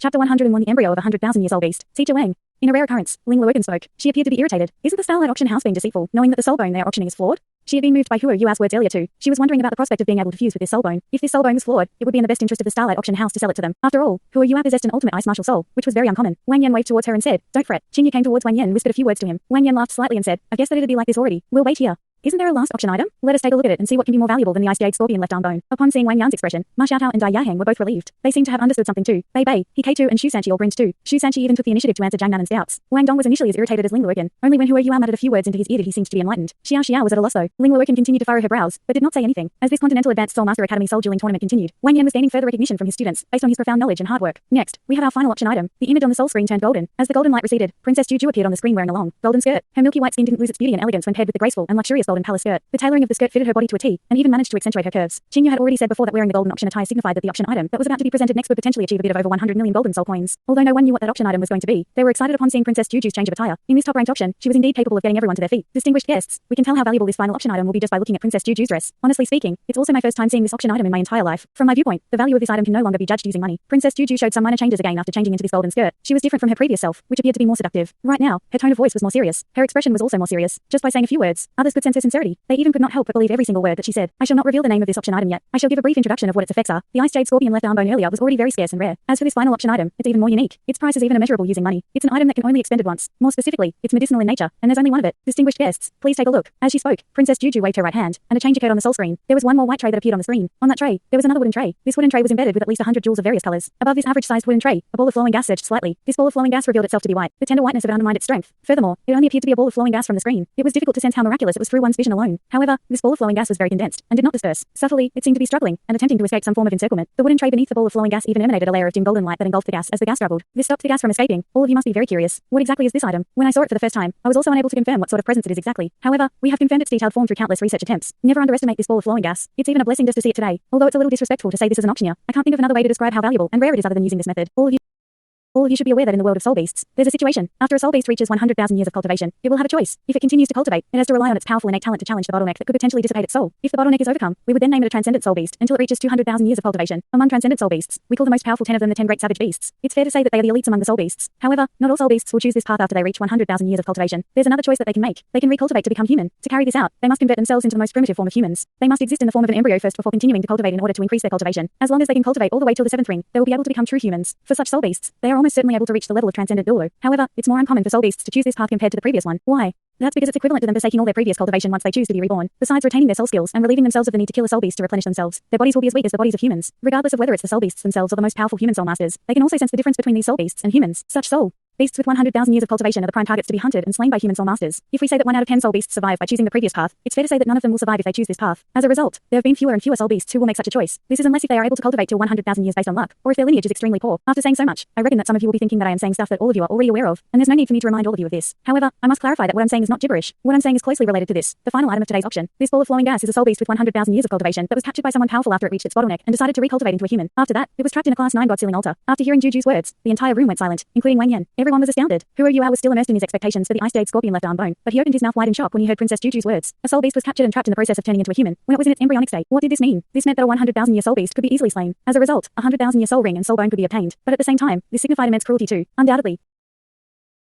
Chapter 101 The Embryo of a 100,000 Years Old Beast. Teacher Wang. In a rare occurrence, Ling Luogan spoke. She appeared to be irritated. Isn't the Starlight auction house being deceitful, knowing that the soul bone they are auctioning is flawed? She had been moved by Huo Yua's words earlier too. She was wondering about the prospect of being able to fuse with this soul bone. If this soul bone was flawed, it would be in the best interest of the Starlight auction house to sell it to them. After all, Huo Yua possessed an ultimate ice martial soul, which was very uncommon. Wang Yan waved towards her and said, "Don't fret." Yu came towards Wang Yan and whispered a few words to him. Wang Yan laughed slightly and said, "I guess that it'd be like this already. We'll wait here. Isn't there a last auction item? Let us take a look at it and see what can be more valuable than the ice jade scorpion left arm bone." Upon seeing Wang Yan's expression, Ma Xiaotao and Dai Yahang were both relieved. They seemed to have understood something too. Bei Bei, He K2 and Shu Sanchi all grinned too. Shu Sanchi even took the initiative to answer Zhang Nan's doubts. Wang Dong was initially as irritated as Ling Luogan. Only when Huo Yua muttered a few words into his ear did he seem to be enlightened. Xiao Xiao was at a loss though. Ling Luogan continued to furrow her brows, but did not say anything. As this Continental Advanced Soul Master Academy Soul Dueling Tournament continued, Wang Yan was gaining further recognition from his students, based on his profound knowledge and hard work. Next, we have our final auction item. The image on the soul screen turned golden. As the golden light receded, Princess Juju appeared on the screen wearing a long, golden skirt. Her milky white skin didn't lose its beauty and elegance when paired with the graceful and luxurious golden palace skirt. The tailoring of the skirt fitted her body to a T, and even managed to accentuate her curves. Yu had already said before that wearing the golden auction attire signified that the auction item that was about to be presented next would potentially achieve a bid of over 100 million golden soul coins. Although no one knew what that auction item was going to be, they were excited upon seeing Princess Juju's change of attire. In this top-ranked auction, she was indeed capable of getting everyone to their feet. Distinguished guests, we can tell how valuable this final auction item will be just by looking at Princess Juju's dress. Honestly speaking, it's also my first time seeing this auction item in my entire life. From my viewpoint, the value of this item can no longer be judged using money. Princess Juju showed some minor changes again after changing into this golden skirt. She was different from her previous self, which appeared to be more seductive. Right now, her tone of voice was more serious. Her expression was also more serious. Just by saying a few words, others could sense her sincerity. They even could not help but believe every single word that she said. I shall not reveal the name of this auction item yet. I shall give a brief introduction of what its effects are. The ice jade scorpion left arm bone earlier was already very scarce and rare. As for this final auction item, it's even more unique. Its price is even immeasurable using money. It's an item that can only be expended once. More specifically, it's medicinal in nature, and there's only one of it. Distinguished guests, please take a look. As she spoke, Princess Juju waved her right hand, and a change occurred on the soul screen. There was one more white tray that appeared on the screen. On that tray, there was another wooden tray. This wooden tray was embedded with at least 100 jewels of various colors. Above this average-sized wooden tray, a ball of flowing gas surged slightly. This ball of flowing gas revealed itself to be white. The tender whiteness of it undermined its strength. Furthermore, it only appeared to be a ball of flowing gas from the screen. It was difficult to sense how miraculous it was through one's vision alone. However, this ball of flowing gas was very condensed and did not disperse. Subtly, it seemed to be struggling and attempting to escape some form of encirclement. The wooden tray beneath the ball of flowing gas even emanated a layer of dim golden light that engulfed the gas as the gas struggled. This stopped the gas from escaping. All of you must be very curious. What exactly is this item? When I saw it for the first time, I was also unable to confirm what sort of presence it is exactly. However, we have confirmed its detailed form through countless research attempts. Never underestimate this ball of flowing gas. It's even a blessing just to see it today. Although it's a little disrespectful to say this is an auctioneer, I can't think of another way to describe how valuable and rare it is other than using this method. All of you should be aware that in the world of soul beasts, there's a situation. After a soul beast reaches 100,000 years of cultivation, it will have a choice. If it continues to cultivate, it has to rely on its powerful innate talent to challenge the bottleneck that could potentially dissipate its soul. If the bottleneck is overcome, we would then name it a transcendent soul beast until it reaches 200,000 years of cultivation. Among transcendent soul beasts, we call the most powerful 10 of them the 10 great savage beasts. It's fair to say that they are the elites among the soul beasts. However, not all soul beasts will choose this path after they reach 100,000 years of cultivation. There's another choice that they can make. They can recultivate to become human. To carry this out, they must convert themselves into the most primitive form of humans. They must exist in the form of an embryo first before continuing to cultivate in order to increase their cultivation. As long as they can cultivate all the way till the 7th ring, they will be able to become true humans. For such soul beasts, they are almost certainly able to reach the level of transcendent Douluo. However, it's more uncommon for soul beasts to choose this path compared to the previous one. Why? That's because it's equivalent to them forsaking all their previous cultivation once they choose to be reborn. Besides retaining their soul skills and relieving themselves of the need to kill a soul beast to replenish themselves, their bodies will be as weak as the bodies of humans. Regardless of whether it's the soul beasts themselves or the most powerful human soul masters, they can also sense the difference between these soul beasts and humans. Such soul beasts with 100,000 years of cultivation are the prime targets to be hunted and slain by human soul masters. If we say that 1 out of 10 soul beasts survive by choosing the previous path, it's fair to say that none of them will survive if they choose this path. As a result, there have been fewer and fewer soul beasts who will make such a choice. This is unless if they are able to cultivate till 100,000 years based on luck, or if their lineage is extremely poor. After saying so much, I reckon that some of you will be thinking that I am saying stuff that all of you are already aware of, and there's no need for me to remind all of you of this. However, I must clarify that what I'm saying is not gibberish. What I'm saying is closely related to this, the final item of today's auction. This ball of flowing gas is a soul beast with 100,000 years of cultivation that was captured by someone powerful after it reached its bottleneck and decided to recultivate into a human. After that, it was trapped in a class 9 god sealing altar. After hearing Juju's words, the entire room went silent, including Wang Yan. Everyone was astounded. Huo Yua was still immersed in his expectations for the ice jade scorpion left arm bone, but he opened his mouth wide in shock when he heard Princess Juju's words. A soul beast was captured and trapped in the process of turning into a human when it was in its embryonic state. What did this mean? This meant that a 100,000 year soul beast could be easily slain. As a result, a 100,000 year soul ring and soul bone could be obtained. But at the same time, this signified immense cruelty too.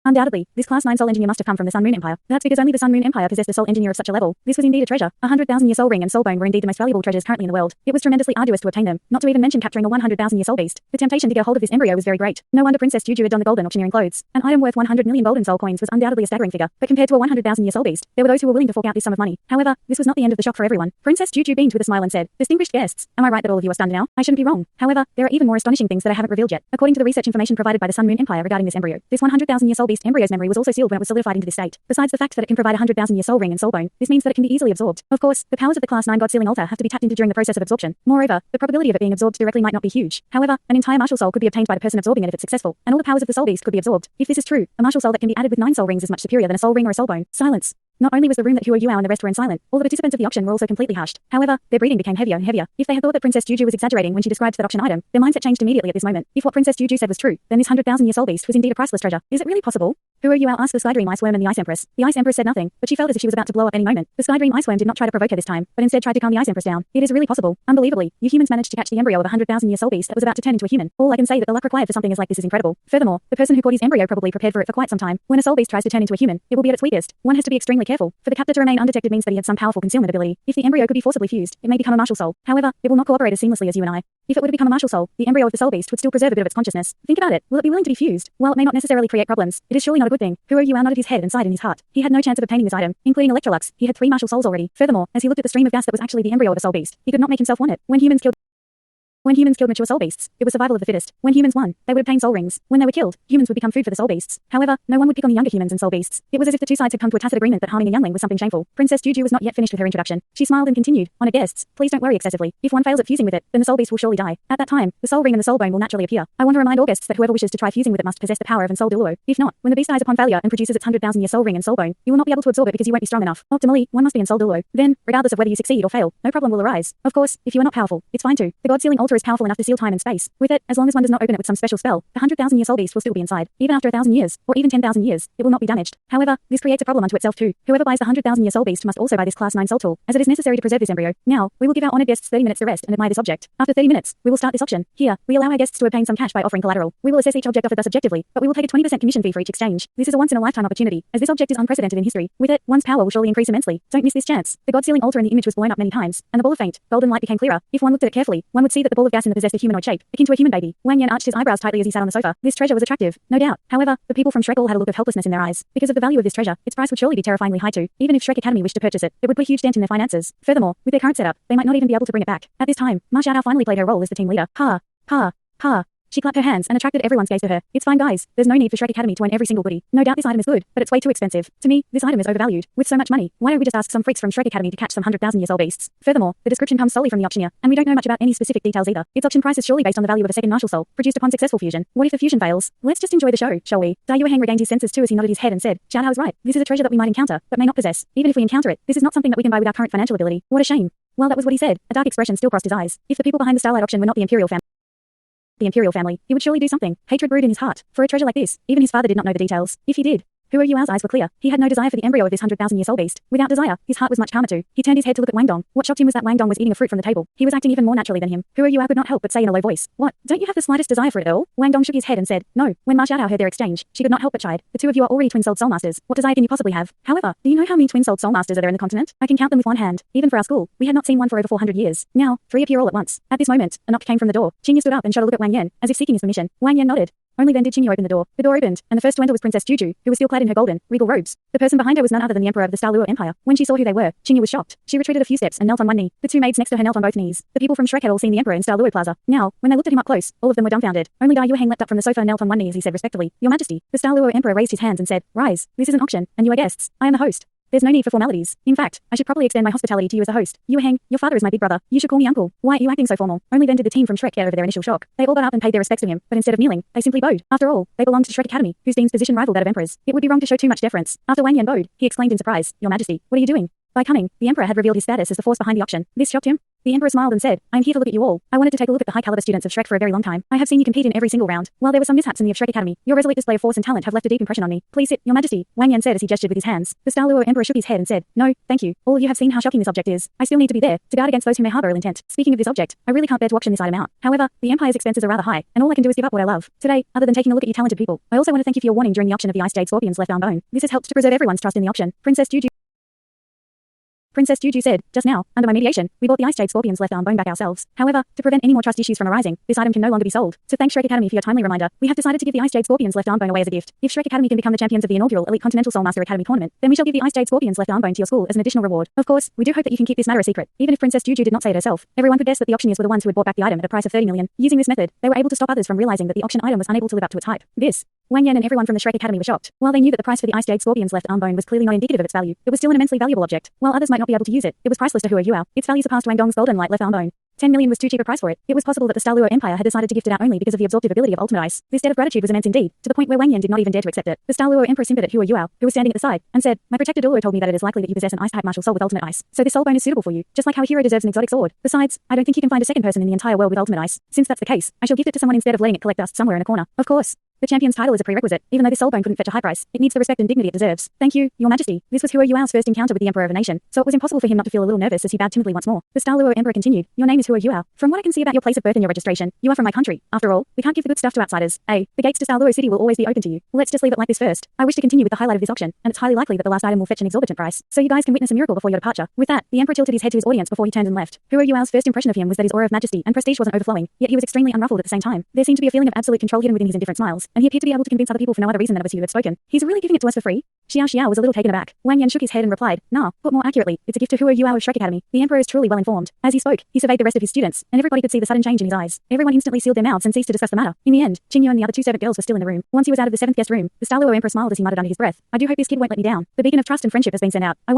Undoubtedly, this class 9 soul engineer must have come from the Sun Moon Empire. That's because only the Sun Moon Empire possessed a soul engineer of such a level. This was indeed a treasure. A 100,000 year soul ring and soul bone were indeed the most valuable treasures currently in the world. It was tremendously arduous to obtain them, not to even mention capturing a 100,000 year soul beast. The temptation to get hold of this embryo was very great. No wonder Princess Juju had donned the golden auctioneering clothes. An item worth 100 million golden soul coins was undoubtedly a staggering figure, but compared to a 100,000 year soul beast, there were those who were willing to fork out this sum of money. However, this was not the end of the shock for everyone. Princess Juju beamed with a smile and said, "Distinguished guests, am I right that all of you are stunned now? I shouldn't be wrong. However, there are even more astonishing things that I haven't revealed yet. According to the research information provided by the Sun Moon Empire regarding this embryo, this 100,000 year soul beast embryo's memory was also sealed when it was solidified into this state. Besides the fact that it can provide a 100,000 year soul ring and soul bone, this means that it can be easily absorbed. Of course, the powers of the class 9 god sealing altar have to be tapped into during the process of absorption. Moreover, the probability of it being absorbed directly might not be huge. However, an entire martial soul could be obtained by the person absorbing it if it's successful, and all the powers of the soul beast could be absorbed. If this is true, a martial soul that can be added with 9 soul rings is much superior than a soul ring or a soul bone. Silence. Not only was the room that Huo Yuao and the rest were in silent, all the participants of the auction were also completely hushed. However, their breathing became heavier and heavier. If they had thought that Princess Juju was exaggerating when she described that auction item, their mindset changed immediately at this moment. If what Princess Juju said was true, then this 100,000 year soul beast was indeed a priceless treasure. Is it really possible? Who are you? Asked the Sky Dream Ice Worm and the Ice Empress. The Ice Empress said nothing, but she felt as if she was about to blow up any moment. The Sky Dream Ice Worm did not try to provoke her this time, but instead tried to calm the Ice Empress down. It is really possible. Unbelievably, you humans managed to catch the embryo of a 100,000-year soul beast that was about to turn into a human. All I can say that the luck required for something as like this is incredible. Furthermore, the person who caught his embryo probably prepared for it for quite some time. When a soul beast tries to turn into a human, it will be at its weakest. One has to be extremely careful. For the captor to remain undetected means that he had some powerful concealment ability. If the embryo could be forcibly fused, it may become a martial soul. However, it will not cooperate as seamlessly as you and I. If it were to become a martial soul, the embryo of the soul beast would still preserve a bit of its consciousness. Think about it. Will it be willing to be fused? While it may not necessarily create problems, it is surely not a good thing. Who are you? Nodded his head and sighed in his heart. He had no chance of obtaining this item, including Electrolux. He had 3 martial souls already. Furthermore, as he looked at the stream of gas that was actually the embryo of a soul beast, he could not make himself want it. When humans killed mature soul beasts, it was survival of the fittest. When humans won, they would obtain soul rings. When they were killed, humans would become food for the soul beasts. However, no one would pick on the younger humans and soul beasts. It was as if the two sides had come to a tacit agreement that harming a youngling was something shameful. Princess Juju was not yet finished with her introduction. She smiled and continued, "Honored guests, please don't worry excessively. If one fails at fusing with it, then the soul beast will surely die. At that time, the soul ring and the soul bone will naturally appear. I want to remind all guests that whoever wishes to try fusing with it must possess the power of soul Douluo. If not, when the beast dies upon failure and produces its 100,000-year soul ring and soul bone, you will not be able to absorb it because you won't be strong enough. Optimally, one must be soul Douluo. Then, regardless of whether you succeed or fail, no problem will arise. Of course, if you are not powerful, it's fine too. The God-sealing altar is powerful enough to seal time and space. With it, as long as one does not open it with some special spell, the 100,000-year soul beast will still be inside. Even after 1,000 years, or even 10,000 years, it will not be damaged. However, this creates a problem unto itself too. Whoever buys the 100,000-year soul beast must also buy this class 9 soul tool, as it is necessary to preserve this embryo. Now, we will give our honored guests 30 minutes to rest and admire this object. After 30 minutes, we will start this auction. Here, we allow our guests to obtain some cash by offering collateral. We will assess each object offered thus objectively, but we will take a 20% commission fee for each exchange. This is a once-in-a-lifetime opportunity, as this object is unprecedented in history. With it, one's power will surely increase immensely. Don't miss this chance. The God-sealing altar in the image was blown up many times, and the ball of faint, golden light became clearer. If one looked at it carefully, one would see that the ball of gas in the possessed a humanoid shape, akin to a human baby. Wang Yan arched his eyebrows tightly as he sat on the sofa. This treasure was attractive, no doubt. However, the people from Shrek all had a look of helplessness in their eyes. Because of the value of this treasure, its price would surely be terrifyingly high too. Even if Shrek Academy wished to purchase it, it would put a huge dent in their finances. Furthermore, with their current setup, they might not even be able to bring it back. At this time, Ma Xiaodao finally played her role as the team leader. Ha! Ha! Ha! She clapped her hands and attracted everyone's gaze to her. It's fine guys, there's no need for Shrek Academy to own every single goodie. No doubt this item is good, but it's way too expensive. To me, this item is overvalued. With so much money, why don't we just ask some freaks from Shrek Academy to catch some 100,000-year soul beasts? Furthermore, the description comes solely from the auctioneer, and we don't know much about any specific details either. Its auction price is surely based on the value of a second martial soul, produced upon successful fusion. What if the fusion fails? Let's just enjoy the show, shall we? Dai Yueheng regained his senses too as he nodded his head and said, Xiaodao is right. This is a treasure that we might encounter, but may not possess. Even if we encounter it, this is not something that we can buy with our current financial ability. What a shame. While that was what he said, a dark expression still crossed his eyes. If the people behind the Starlight auction were not the Imperial family, he would surely do something. Hatred brewed in his heart. For a treasure like this, even his father did not know the details. If he did, Who are you? Ao's eyes were clear. He had no desire for the embryo of this 100,000-year soul beast. Without desire, his heart was much calmer too. He turned his head to look at Wang Dong. What shocked him was that Wang Dong was eating a fruit from the table. He was acting even more naturally than him. Who are you? Ao could not help but say in a low voice. What? Don't you have the slightest desire for it at all? Wang Dong shook his head and said, No. When Ma Xiaodao heard their exchange, she could not help but chide. The two of you are already twin-souled soul masters. What desire can you possibly have? However, do you know how many twin-souled soul masters are there in the continent? I can count them with one hand. Even for our school, we had not seen one for over 400 years. Now, 3 appear all at once. At this moment, a knock came from the door. Qingyu stood up and shot a look at Wang Yan, as if seeking his permission. Wang Yan nodded. Only then did Qingyu open the door. The door opened, and the first to enter was Princess Juju, who was still clad in her golden, regal robes. The person behind her was none other than the Emperor of the Dalu Empire. When she saw who they were, Qingyu was shocked. She retreated a few steps and knelt on one knee. The two maids next to her knelt on both knees. The people from Shrek had all seen the Emperor in Dalu Plaza. Now, when they looked at him up close, all of them were dumbfounded. Only Dai Yueheng leapt up from the sofa and knelt on one knee as he said respectfully, Your Majesty. The Dalu Emperor raised his hands and said, Rise. This is an auction, and you are guests. I am the host. There's no need for formalities. In fact, I should probably extend my hospitality to you as a host. Yueheng, your father is my big brother. You should call me uncle. Why are you acting so formal? Only then did the team from Shrek get over their initial shock. They all got up and paid their respects to him, but instead of kneeling, they simply bowed. After all, they belonged to Shrek Academy, whose dean's position rivaled that of Emperor's. It would be wrong to show too much deference. After Wang Yan bowed, he exclaimed in surprise, Your Majesty, what are you doing? By coming, the Emperor had revealed his status as the force behind the auction. This shocked him. The Emperor smiled and said, I am here to look at you all. I wanted to take a look at the high-caliber students of Shrek for a very long time. I have seen you compete in every single round. While there were some mishaps in the of Shrek Academy, your resolute display of force and talent have left a deep impression on me. Please sit, Your Majesty, Wang Yan said as he gestured with his hands. The Dalu Emperor shook his head and said, No, thank you. All of you have seen how shocking this object is. I still need to be there, to guard against those who may harbor ill intent. Speaking of this object, I really can't bear to auction this item out. However, the Empire's expenses are rather high, and all I can do is give up what I love. Today, other than taking a look at you talented people, I also want to thank you for your warning during the auction of the Ice Jade Scorpion's left arm bone. This has helped to preserve everyone's trust in the auction. Princess Juju said, Just now, under my mediation, we bought the Ice Jade Scorpion's left arm bone back ourselves. However, to prevent any more trust issues from arising, this item can no longer be sold. To thank Shrek Academy for your timely reminder, we have decided to give the Ice Jade Scorpion's left arm bone away as a gift. If Shrek Academy can become the champions of the inaugural Elite Continental Soul Master Academy tournament, then we shall give the Ice Jade Scorpion's left arm bone to your school as an additional reward. Of course, we do hope that you can keep this matter a secret. Even if Princess Juju did not say it herself, everyone could guess that the auctioneers were the ones who had bought back the item at a price of 30 million. Using this method, they were able to stop others from realizing that the auction item was unable to live up to its hype. Wang Yan and everyone from the Shrek Academy were shocked. While they knew that the price for the Ice Jade Scorpion's left arm bone was clearly not indicative of its value, it was still an immensely valuable object. While others might not be able to use it, it was priceless to Hua Yuao. Its value surpassed Wang Dong's golden light left arm bone. 10 million was too cheap a price for it. It was possible that the Dalu Empire had decided to gift it out only because of the absorptive ability of Ultimate Ice. This debt of gratitude was immense indeed, to the point where Wang Yan did not even dare to accept it. The Dalu Emperor simpered at Hua Yuao, who was standing at the side, and said, My protector Douluo told me that it is likely that you possess an ice-type martial soul with Ultimate Ice. So this soul bone is suitable for you, just like how a hero deserves an exotic sword. Besides, I don't think you can find a second person in the entire world with Ultimate Ice. Since that's the case, I shall gift it to someone instead of letting it collect dust somewhere in a corner. Of course. The champion's title is a prerequisite. Even though this soul bone couldn't fetch a high price, it needs the respect and dignity it deserves. Thank you, Your Majesty. This was Huo Yuao's first encounter with the Emperor of a nation, so it was impossible for him not to feel a little nervous as he bowed timidly once more. The Douluo Emperor continued, Your name is Huo Yuao. From what I can see about your place of birth and your registration, you are from my country. After all, we can't give the good stuff to outsiders. The gates to Douluo City will always be open to you. Let's just leave it like this first. I wish to continue with the highlight of this auction, and it's highly likely that the last item will fetch an exorbitant price, so you guys can witness a miracle before your departure. With that, the Emperor tilted his head to his audience before he turned and left. Huo Yuao's first impression of him was that his aura of majesty and prestige wasn't overflowing, yet he was extremely unruffled at the same time. There seemed to be a feeling of absolute control hidden within his indifferent smiles, and he appeared to be able to convince other people for no other reason than it was Hugh who had spoken. He's really giving it to us for free? Xiao was a little taken aback. Wang Yan shook his head and replied, Nah, but more accurately, it's a gift to Huo Yuao of Shrek Academy. The Emperor is truly well informed. As he spoke, he surveyed the rest of his students, and everybody could see the sudden change in his eyes. Everyone instantly sealed their mouths and ceased to discuss the matter. In the end, Qingyu and the other two servant girls were still in the room. Once he was out of the seventh guest room, the Douluo Emperor smiled as he muttered under his breath, I do hope this kid won't let me down. The beacon of trust and friendship has been sent out. I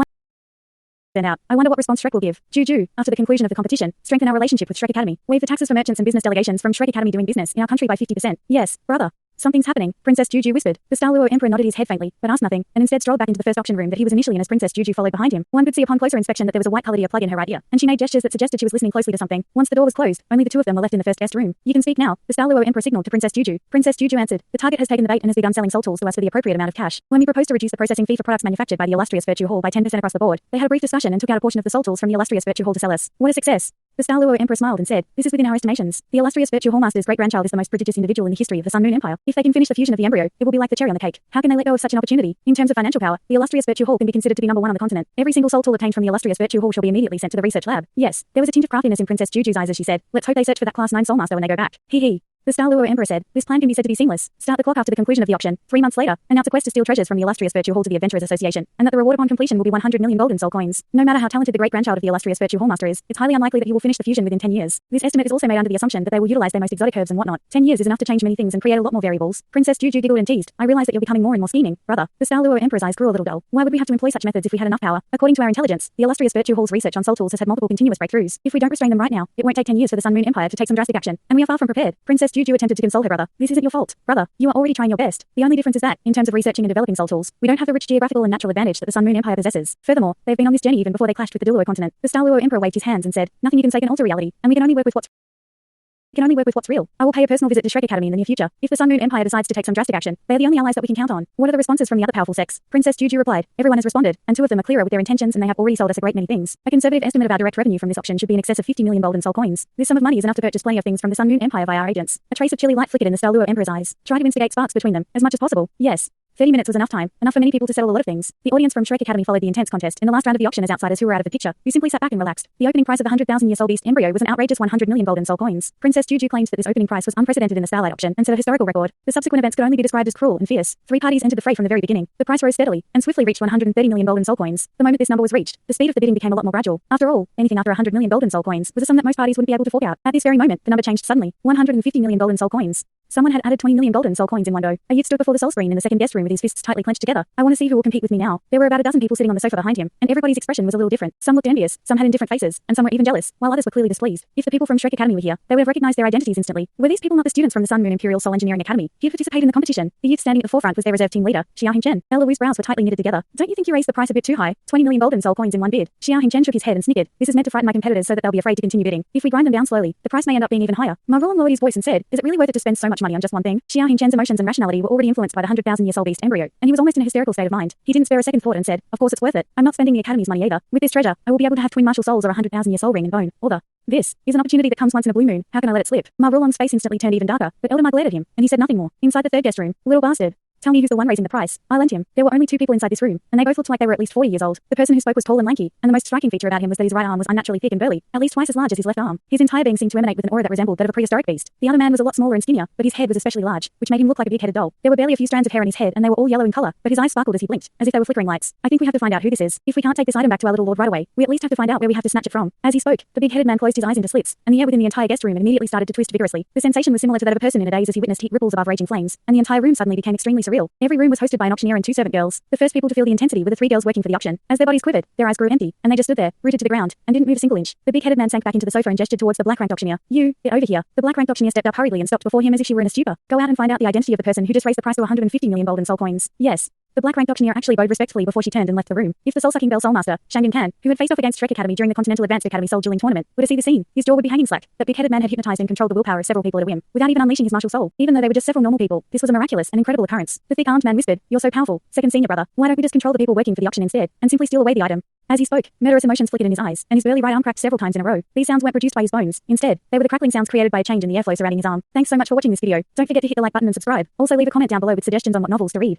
wonder what response Shrek will give. Juju, after the conclusion of the competition, strengthen our relationship with Shrek Academy. Waive the taxes for merchants and business delegations from Shrek Academy doing business in our country by 50%. Yes, brother. Something's happening, Princess Juju whispered. The Douluo Emperor nodded his head faintly, but asked nothing, and instead strolled back into the first auction room that he was initially in as Princess Juju followed behind him. One could see upon closer inspection that there was a white-colored earplug in her right ear, and she made gestures that suggested she was listening closely to something. Once the door was closed, only the two of them were left in the first guest room. You can speak now, the Douluo Emperor signaled to Princess Juju. Princess Juju answered, the target has taken the bait and has begun selling soul tools to us for the appropriate amount of cash. When we proposed to reduce the processing fee for products manufactured by the illustrious Virtue Hall by 10% across the board, they had a brief discussion and took out a portion of the soul tools from the illustrious Virtue Hall to sell us. What a success! The Douluo Emperor smiled and said, this is within our estimations. The illustrious Virtue Hallmaster's great-grandchild is the most prodigious individual in the history of the Sun Moon Empire. If they can finish the fusion of the embryo, it will be like the cherry on the cake. How can they let go of such an opportunity? In terms of financial power, the illustrious Virtue Hall can be considered to be number one on the continent. Every single soul tool obtained from the illustrious Virtue Hall shall be immediately sent to the research lab. Yes, there was a tint of craftiness in Princess Juju's eyes as she said, let's hope they search for that Class 9 Soulmaster when they go back. Hee hee. The Douluo Emperor said, this plan can be said to be seamless. Start the clock after the conclusion of the auction. 3 months later, announce a quest to steal treasures from the illustrious Virtue Hall to the Adventurers Association, and that the reward upon completion will be 100 million golden soul coins. No matter how talented the great-grandchild of the illustrious Virtue Hallmaster is, it's highly unlikely that he will finish the fusion within 10 years. This estimate is also made under the assumption that they will utilize their most exotic herbs and whatnot. 10 years is enough to change many things and create a lot more variables. Princess Juju giggled and teased, I realize that you're becoming more and more scheming, brother. The Douluo Emperor's eyes grew a little dull. Why would we have to employ such methods if we had enough power? According to our intelligence, the illustrious Virtue Hall's research on soul tools has had multiple continuous breakthroughs. If we don't restrain them right now, it won't take 10 years for the Sun Moon Empire to take some drastic action, and we are far from prepared. Princess Juju attempted to console her brother. This isn't your fault, brother. You are already trying your best. The only difference is that, in terms of researching and developing soul tools, we don't have the rich geographical and natural advantage that the Sun Moon Empire possesses. Furthermore, they've been on this journey even before they clashed with the Douluo continent. The Douluo Emperor waved his hands and said, nothing you can say can alter reality, and we can only work with what's real. I will pay a personal visit to Shrek Academy in the near future. If the Sun Moon Empire decides to take some drastic action, they are the only allies that we can count on. What are the responses from the other powerful sects? Princess Juju replied, everyone has responded, and 2 of them are clearer with their intentions and they have already sold us a great many things. A conservative estimate of our direct revenue from this auction should be in excess of 50 million golden soul coins. This sum of money is enough to purchase plenty of things from the Sun Moon Empire via our agents. A trace of chilly light flickered in the Douluo Emperor's eyes. Try to instigate sparks between them, as much as possible. Yes. 30 minutes was enough time, enough for many people to settle a lot of things. The audience from Shrek Academy followed the intense contest in the last round of the auction as outsiders who were out of the picture, who simply sat back and relaxed. The opening price of the 100,000-year soul beast Embryo was an outrageous 100 million golden soul coins. Princess Juju claimed that this opening price was unprecedented in the Starlight auction and set a historical record. The subsequent events could only be described as cruel and fierce. 3 parties entered the fray from the very beginning. The price rose steadily and swiftly reached 130 million golden soul coins. The moment this number was reached, the speed of the bidding became a lot more gradual. After all, anything after 100 million golden soul coins was a sum that most parties wouldn't be able to fork out. At this very moment, the number changed suddenly. 150 million golden soul coins. Someone had added 20 million golden soul coins in one go. A youth stood before the soul screen in the second guest room with his fists tightly clenched together. I want to see who will compete with me now. There were about a dozen people sitting on the sofa behind him, and everybody's expression was a little different. Some looked envious, some had indifferent faces, and some were even jealous, while others were clearly displeased. If the people from Shrek Academy were here, they would have recognized their identities instantly. Were these people not the students from the Sun Moon Imperial Soul Engineering Academy? He had participated in the competition. The youth standing at the forefront was their reserve team leader, Xiao Hingchen. Ella Wu's brows were tightly knitted together. Don't you think you raised the price a bit too high? 20 million golden soul coins in one bid. Xiao Hingchen shook his head and snickered. This is meant to frighten my competitors so that they'll be afraid to continue bidding. If we grind them down slowly, the price may end up being even higher. Ma Rulong lowered his voice and said, is it really worth it to spend so much money on just one thing? Xiao Hingchen's emotions and rationality were already influenced by the 100,000-year soul beast Embryo, and he was almost in a hysterical state of mind. He didn't spare a second thought and said, of course it's worth it. I'm not spending the Academy's money either. With this treasure, I will be able to have twin martial souls or a 100,000-year soul ring and bone, or this is an opportunity that comes once in a blue moon. How can I let it slip? Ma Rulong's face instantly turned even darker, but Elder Ma glared at him, and he said nothing more. Inside the third guest room, little bastard. Tell me who's the one raising the price. I lent him. There were only 2 people inside this room, and they both looked like they were at least 40 years old. The person who spoke was tall and lanky, and the most striking feature about him was that his right arm was unnaturally thick and burly, at least twice as large as his left arm. His entire being seemed to emanate with an aura that resembled that of a prehistoric beast. The other man was a lot smaller and skinnier, but his head was especially large, which made him look like a big-headed doll. There were barely a few strands of hair on his head, and they were all yellow in color, but his eyes sparkled as he blinked, as if they were flickering lights. I think we have to find out who this is. If we can't take this item back to our little lord right away, we at least have to find out where we have to snatch it from. As he spoke, the big-headed man closed his eyes into slits, and the air within the entire guest room immediately started to twist vigorously. The sensation was similar to that of a person in a daze as he witnessed heat ripples above raging flames, and the entire room suddenly became extremely surreal. Every room was hosted by an auctioneer and 2 servant girls. The first people to feel the intensity were the 3 girls working for the auction. As their bodies quivered, their eyes grew empty, and they just stood there, rooted to the ground, and didn't move a single inch. The big-headed man sank back into the sofa and gestured towards the black-ranked auctioneer. You, get over here. The black-ranked auctioneer stepped up hurriedly and stopped before him as if she were in a stupor. Go out and find out the identity of the person who just raised the price to 150 million golden soul coins. Yes. The black-ranked auctioneer actually bowed respectfully before she turned and left the room. If the soul-sucking bell soulmaster, Shangin Kan, who had faced off against Shrek Academy during the Continental Advanced Academy Soul Dueling Tournament, were to see the scene, his jaw would be hanging slack. That big-headed man had hypnotized and controlled the willpower of several people at a whim, without even unleashing his martial soul. Even though they were just several normal people, this was a miraculous and incredible occurrence. The thick-armed man whispered, "You're so powerful, second senior brother. Why don't we just control the people working for the auction instead, and simply steal away the item?" As he spoke, murderous emotions flickered in his eyes, and his burly right arm cracked several times in a row. These sounds weren't produced by his bones. Instead, they were the crackling sounds created by a change in the airflow surrounding his arm. Thanks so much for watching this video. Don't forget to hit the like button and subscribe. Also leave a comment down below with suggestions on what novels to read.